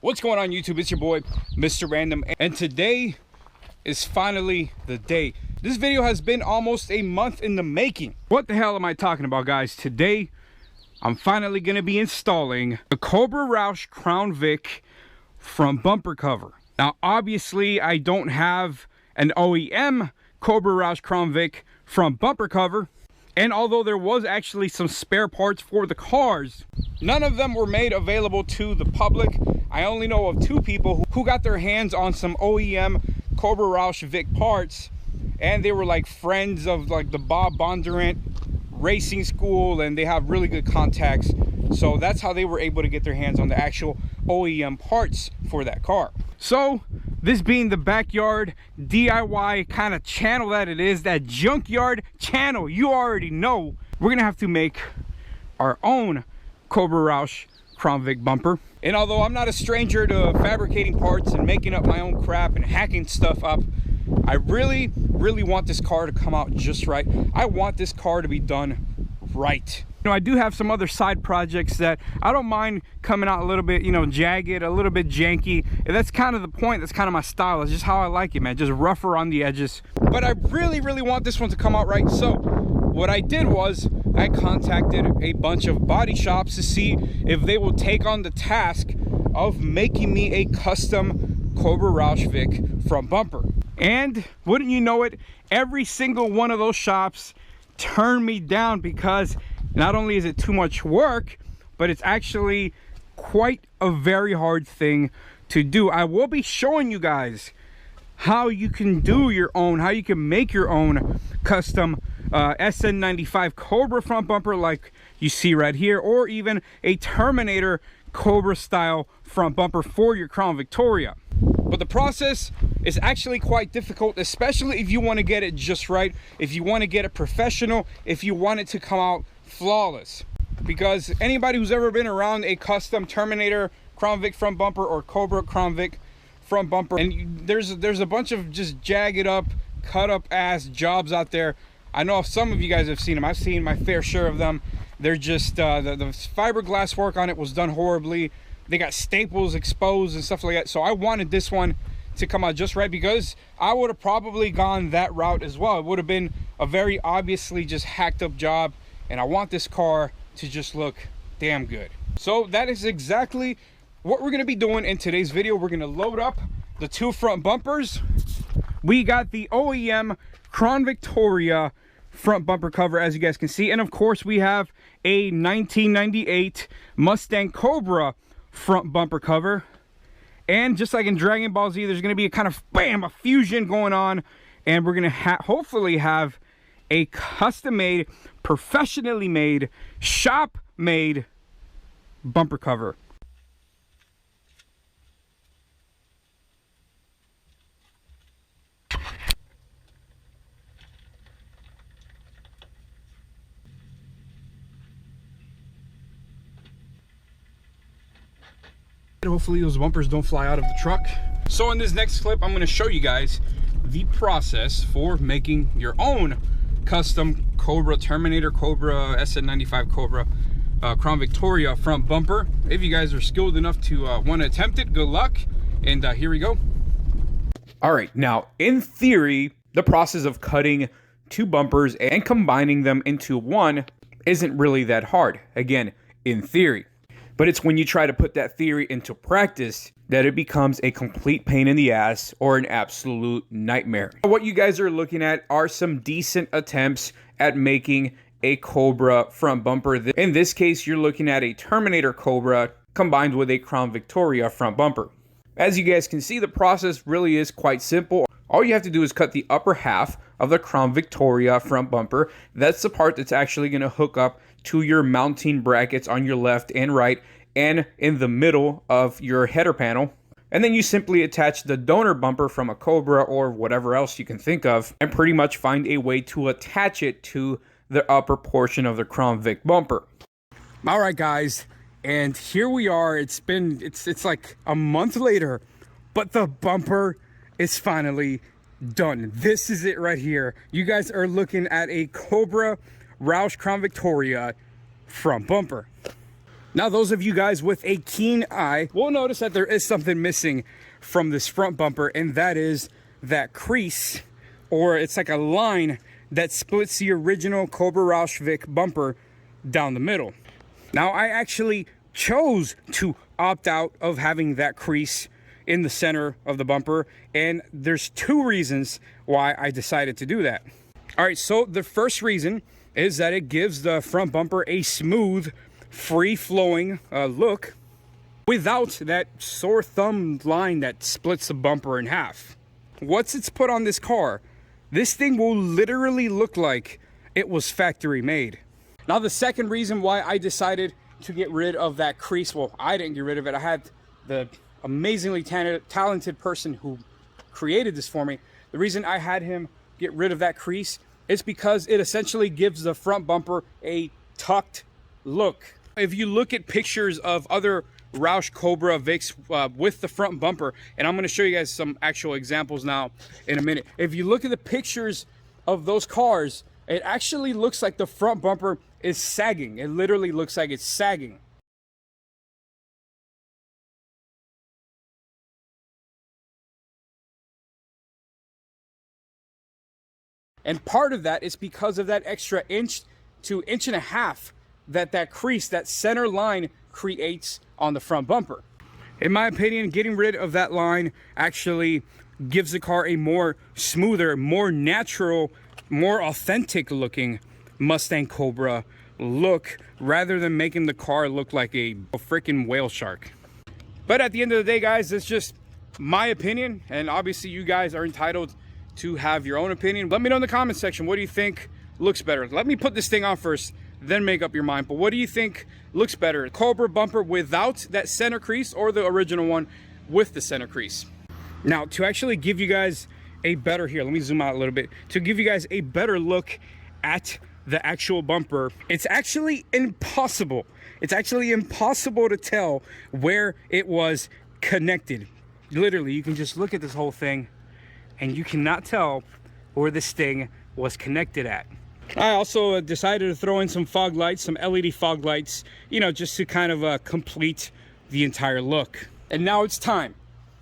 What's going on YouTube? It's your boy Mr. Random, and today is finally the day. This video has been almost a month in the making. What the hell am I talking about, guys? Today I'm finally going to be installing the Cobra Roush Crown Vic front bumper cover. Now obviously I don't have an OEM Cobra Roush Crown Vic front bumper cover, and although there was actually some spare parts for the cars, none of them were made available to the public. I only know of two people who got their hands on some OEM Cobra Roush Vic parts, and they were like friends of like the Bob Bondurant racing school, and they have really good contacts. So that's how they were able to get their hands on the actual OEM parts for that car. So this being the backyard DIY kind of channel that it is, that junkyard channel, you already know, we're gonna have to make our own Cobra Roush Crown Vic bumper. And although I'm not a stranger to fabricating parts and making up my own crap and hacking stuff up, I really want this car to come out just right. I want this car to be done right. You know, I do have some other side projects that I don't mind coming out a little bit, you know, jagged, a little bit janky. And that's kind of the point. That's kind of my style. It's just how I like it, man. Just rougher on the edges. But I really want this one to come out right. So what I did was I contacted a bunch of body shops to see if they will take on the task of making me a custom Cobra Roush Vic front bumper. And wouldn't you know it, every single one of those shops turned me down because not only is it too much work, but it's actually quite a very hard thing to do. I will be showing you guys how you can do your own, how you can make your own custom SN95 Cobra front bumper like you see right here, or even a Terminator Cobra style front bumper for your Crown Victoria. But the process is actually quite difficult, especially if you want to get it just right, if you want to get it professional, if you want it to come out flawless. Because anybody who's ever been around a custom Terminator Crown Vic front bumper or Cobra Crown Vic front bumper, and there's a bunch of just jagged up, cut up ass jobs out there. I know some of you guys have seen them. I've seen my fair share of them. They're just the fiberglass work on it was done horribly. They got staples exposed and stuff like that. So I wanted this one to come out just right, because I would have probably gone that route as well. It would have been a very obviously just hacked up job, and I want this car to just look damn good. So that is exactly what we're going to be doing in today's video. We're going to load up the two front bumpers. We got the OEM Crown Victoria front bumper cover, as you guys can see, and of course we have a 1998 Mustang Cobra front bumper cover. And just like in Dragon Ball Z, there's going to be a kind of bam, a fusion going on, and we're going to hopefully have a custom made, professionally made, shop made bumper cover. Hopefully those bumpers don't fly out of the truck. So in this next clip, I'm going to show you guys the process for making your own custom Cobra Terminator, Cobra SN95 Cobra Crown Victoria front bumper. If you guys are skilled enough to want to attempt it, good luck. And here we go. All right, now in theory, the process of cutting two bumpers and combining them into one isn't really that hard. Again, in theory. But it's when you try to put that theory into practice that it becomes a complete pain in the ass or an absolute nightmare. What you guys are looking at are some decent attempts at making a Cobra front bumper. In this case, you're looking at a Terminator Cobra combined with a Crown Victoria front bumper. As you guys can see, the process really is quite simple. All you have to do is cut the upper half of the Crown Victoria front bumper. That's the part that's actually going to hook up to your mounting brackets on your left and right, and in the middle of your header panel. And then you simply attach the donor bumper from a Cobra or whatever else you can think of, and pretty much find a way to attach it to the upper portion of the Crown Vic bumper. All right, guys, and here we are. It's like a month later, but the bumper is finally done. This is it right here. You guys are looking at a Cobra Roush Crown Victoria front bumper. Now, those of you guys with a keen eye will notice that there is something missing from this front bumper, and that is that crease, or it's like a line that splits the original Cobra Roush Vic bumper down the middle. Now, I actually chose to opt out of having that crease in the center of the bumper, and there's two reasons why I decided to do that. All right, so the first reason is that it gives the front bumper a smooth, free-flowing look without that sore thumb line that splits the bumper in half. Once it's put on this car, this thing will literally look like it was factory made. Now, the second reason why I decided to get rid of that crease, well, I didn't get rid of it. I had the amazingly talented person who created this for me. The reason I had him get rid of that crease is because it essentially gives the front bumper a tucked look. If you look at pictures of other Roush Cobra Vics with the front bumper, and I'm going to show you guys some actual examples now in a minute. If you look at the pictures of those cars, it actually looks like the front bumper is sagging. It literally looks like it's sagging. And part of that is because of that extra inch to inch and a half that crease, that center line creates on the front bumper. In my opinion, getting rid of that line actually gives the car a more smoother, more natural, more authentic looking Mustang Cobra look, rather than making the car look like a freaking whale shark. But at the end of the day, guys, it's just my opinion, and obviously you guys are entitled to have your own opinion. Let me know in the comment section, what do you think looks better? Let me put this thing on first, then make up your mind. But what do you think looks better? Cobra bumper without that center crease, or the original one with the center crease? Now, to actually give you guys a better, here, let me zoom out a little bit, to give you guys a better look at the actual bumper, it's actually impossible. It's actually impossible to tell where it was connected. Literally, you can just look at this whole thing and you cannot tell where this thing was connected at. I also decided to throw in some fog lights, some LED fog lights, you know, just to kind of complete the entire look. And now it's time.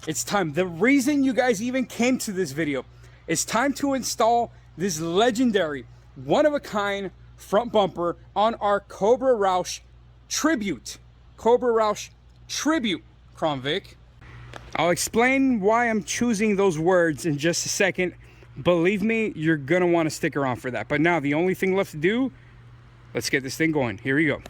It's time. The reason you guys even came to this video, it's time to install this legendary, one-of-a-kind front bumper on our Cobra Roush Tribute. Cobra Roush Tribute Crown Vic. I'll explain why I'm choosing those words in just a second. Believe me, you're gonna want to stick around for that. But now the only thing left to do, let's get this thing going. Here we go.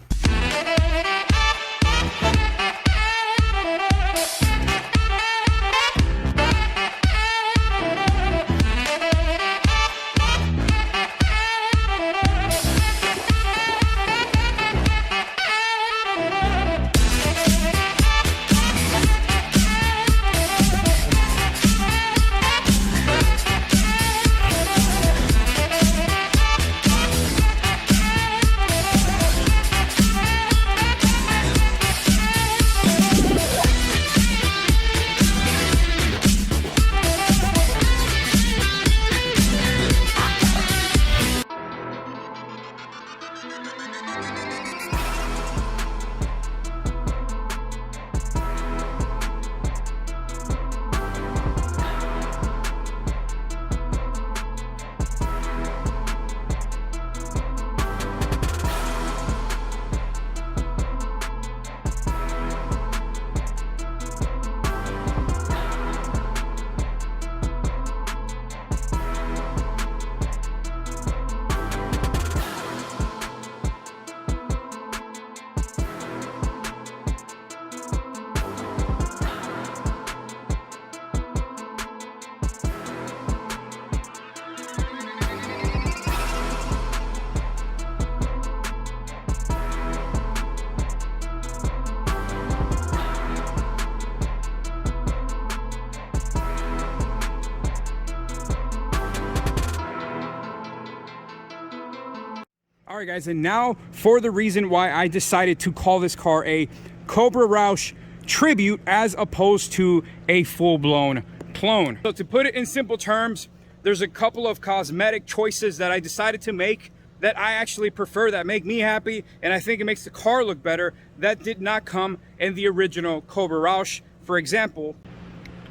All right, guys, and now for the reason why I decided to call this car a Cobra Roush Tribute as opposed to a full-blown clone. So to put it in simple terms, there's a couple of cosmetic choices that I decided to make that I actually prefer, that make me happy, and I think it makes the car look better, that did not come in the original Cobra Roush. For example,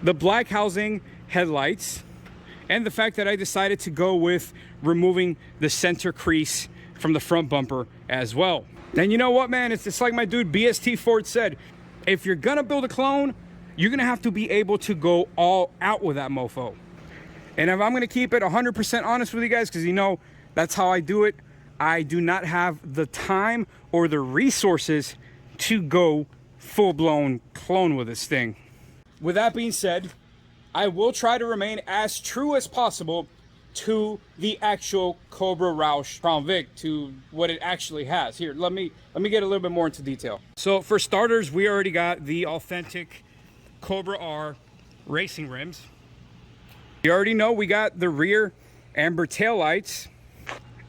the black housing headlights, and the fact that I decided to go with removing the center crease from the front bumper as well. And you know what, man, it's like my dude BST Ford said, if you're gonna build a clone, you're gonna have to be able to go all out with that mofo. And if I'm gonna keep it 100% honest with you guys, because you know that's how I do it, I do not have the time or the resources to go full-blown clone with this thing. With that being said, I will try to remain as true as possible to the actual Cobra Roush Crown Vic, to what it actually has. Here, let me get a little bit more into detail. So for starters, we already got the authentic Cobra R racing rims. You already know we got the rear amber tail lights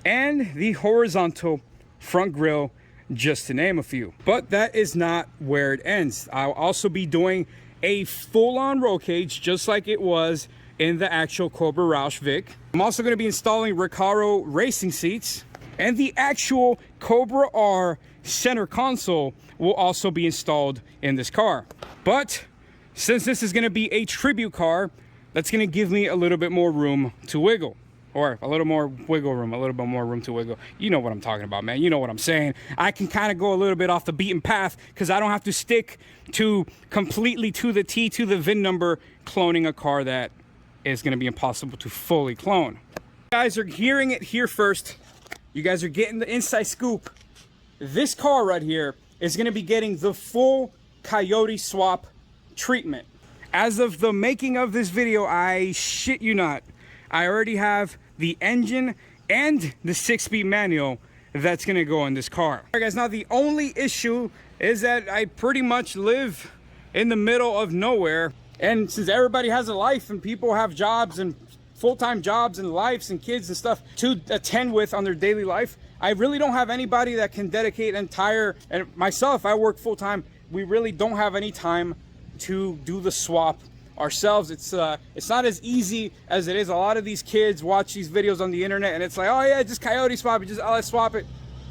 and the horizontal front grille, just to name a few. But that is not where it ends. I'll also be doing a full-on roll cage, just like it was in the actual Cobra Roush Vic. I'm also going to be installing Recaro racing seats, and the actual Cobra R center console will also be installed in this car. But since this is going to be a tribute car, that's going to give me a little bit more room to wiggle. Or a little more wiggle room, a little bit more room to wiggle. You know what I'm talking about, man. You know what I'm saying. I can kind of go a little bit off the beaten path because I don't have to stick to completely to the T, to the VIN number, cloning a car that is going to be impossible to fully clone. You guys are hearing it here first. You guys are getting the inside scoop. This car right here is going to be getting the full Coyote swap treatment. As of the making of this video, I shit you not, I already have the engine and the 6-speed manual that's gonna go in this car. All right, guys, now the only issue is that I pretty much live in the middle of nowhere. And since everybody has a life and people have jobs and full-time jobs and lives and kids and stuff to attend with on their daily life, I really don't have anybody that can dedicate entire, and myself, I work full-time, we really don't have any time to do the swap ourselves. It's not as easy as it is. A lot of these kids watch these videos on the internet and it's like, oh yeah, just Coyote swap it, just let's swap it.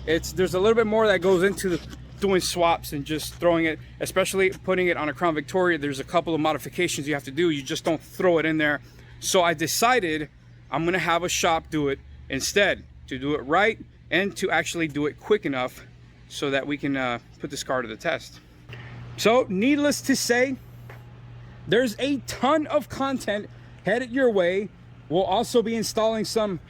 There's a little bit more that goes into doing swaps and just throwing it, especially putting it on a Crown Victoria. There's a couple of modifications you have to do. You just don't throw it in there. So I decided I'm gonna have a shop do it instead, to do it right and to actually do it quick enough so that we can put this car to the test. So needless to say, there's a ton of content headed your way. We'll also be installing some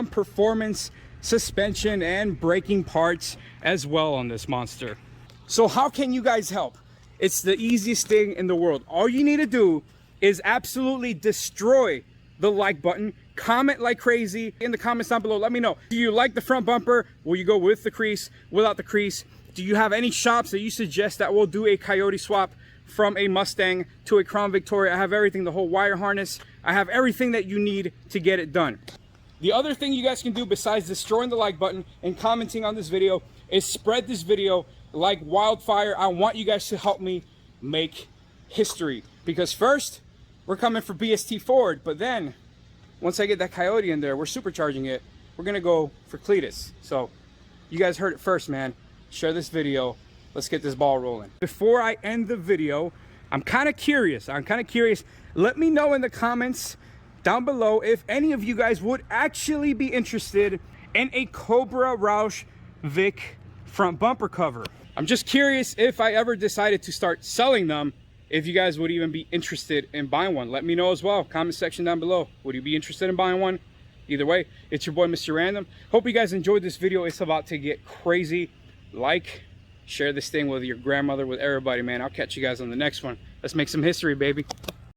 performance suspension and braking parts as well on this monster. So how can you guys help? It's the easiest thing in the world. All you need to do is absolutely destroy the like button. Comment like crazy in the comments down below. Let me know. Do you like the front bumper? Will you go with the crease, without the crease? Do you have any shops that you suggest that will do a Coyote swap from a Mustang to a Crown Victoria? I have everything, the whole wire harness. I have everything that you need to get it done. The other thing you guys can do besides destroying the like button and commenting on this video is spread this video like wildfire. I want you guys to help me make history, because first we're coming for BST Ford, but then once I get that Coyote in there, we're supercharging it. We're gonna go for cleetus. So you guys heard it first, man. Share this video. Let's get this ball rolling. Before I end the video, I'm kind of curious. Let me know in the comments down below if any of you guys would actually be interested in a Cobra Roush Vic front bumper cover. I'm just curious, if I ever decided to start selling them, if you guys would even be interested in buying one. Let me know as well. Comment section down below. Would you be interested in buying one? Either way, it's your boy, Mr. Random. Hope you guys enjoyed this video. It's about to get crazy. Like, share this thing with your grandmother, with everybody, man. I'll catch you guys on the next one. Let's make some history, baby.